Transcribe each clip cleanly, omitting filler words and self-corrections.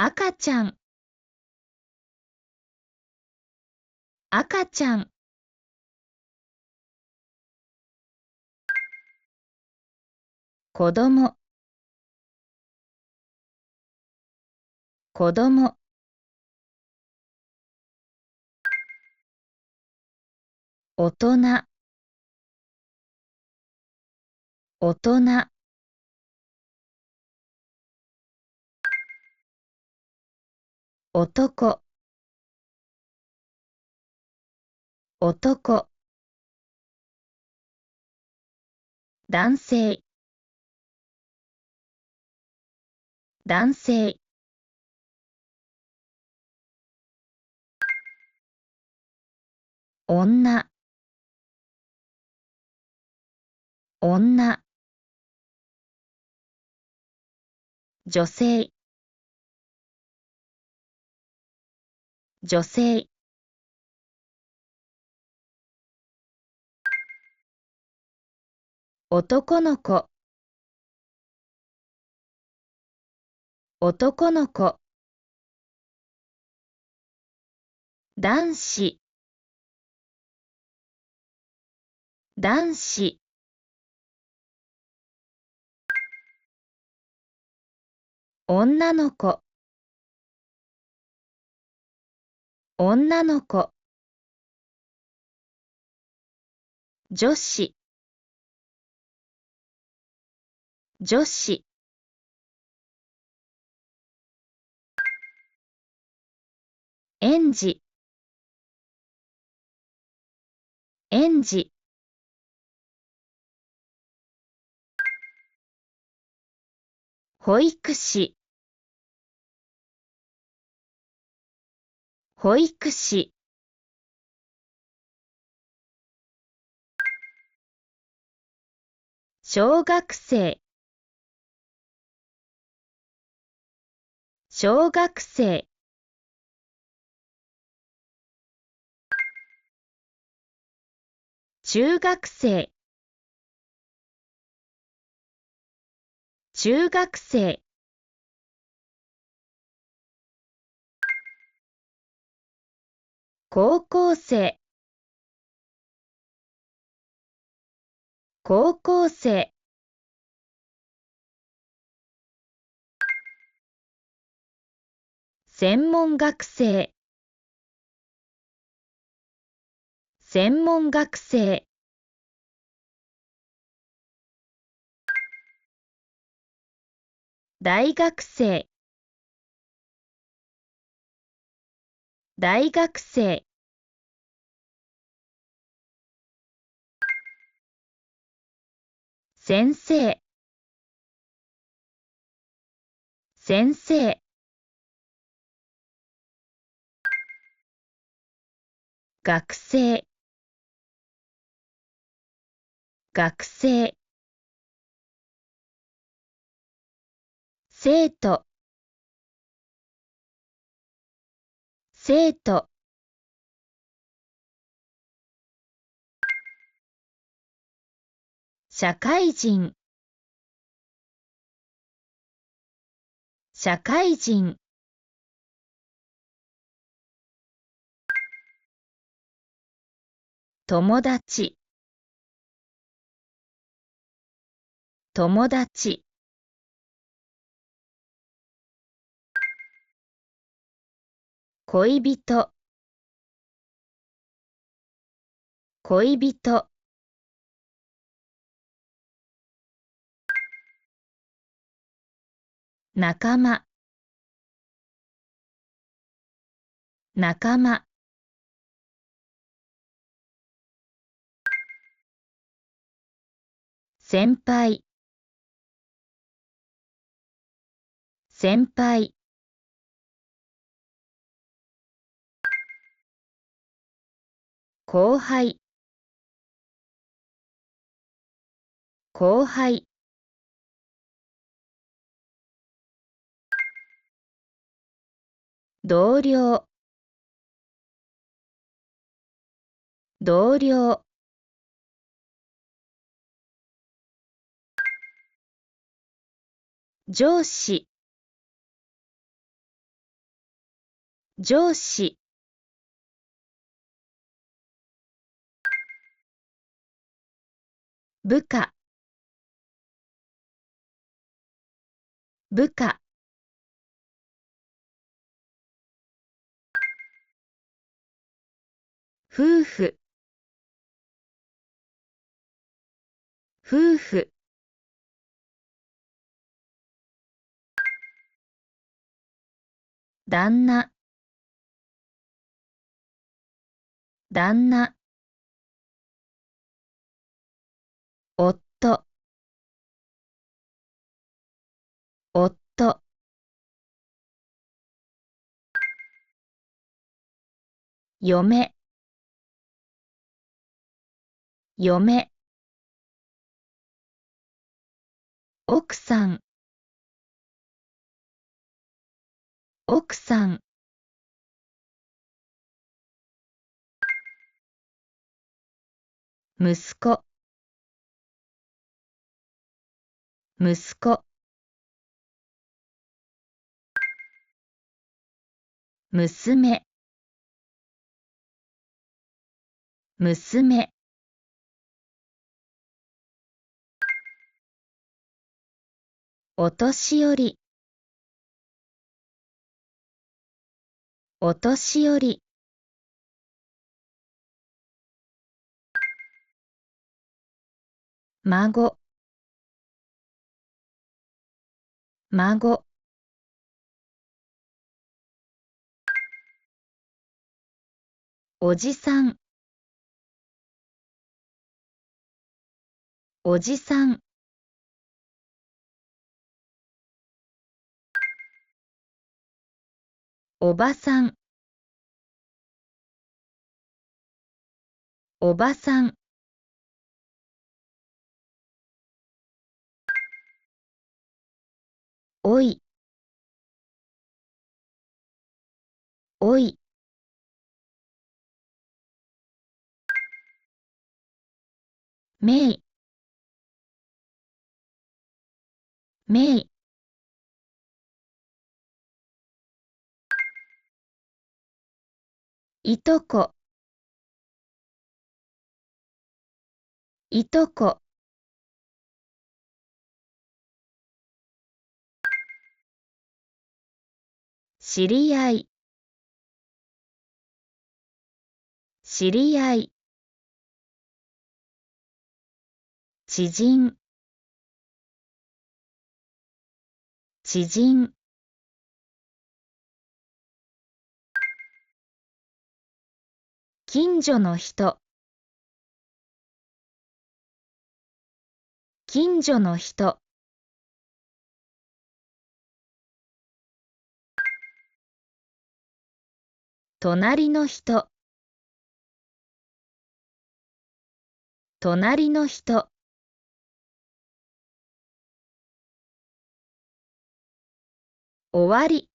赤ちゃん、赤ちゃん。子供、子供。大人、大人。男、男。男性、男性。女、女。女性、女性。男の子、男の子。男子、男子。女の子、女の子。女子、女子。園児、園児。保育士、保育士。小学生、小学生。中学生、中学生。高校生、高校生。専門学生、専門学生。大学生、大学生。先生、先生。学生、学生。生徒、生徒。社会人、社会人。友達、友達。恋人、恋人。仲間、仲間。先輩、先輩。後輩、後輩。同僚、同僚。上司、上司、部下、部下、夫婦、夫婦、旦那、旦那、夫、夫、嫁、嫁、奥さん、奥さん、息子、息子、娘、娘、お年寄り、お年寄り、孫、孫、おじさん、おじさん、おばさん、おばさん、おい、おい、めい、めい、いとこ、いとこ、知り合い、知り合い、知人、知人、近所の人、近所の人、隣の人、隣の人、終わり、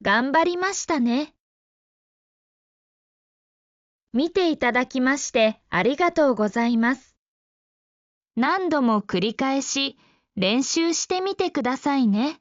頑張りましたね。見ていただきましてありがとうございます。何度も繰り返し練習してみてくださいね。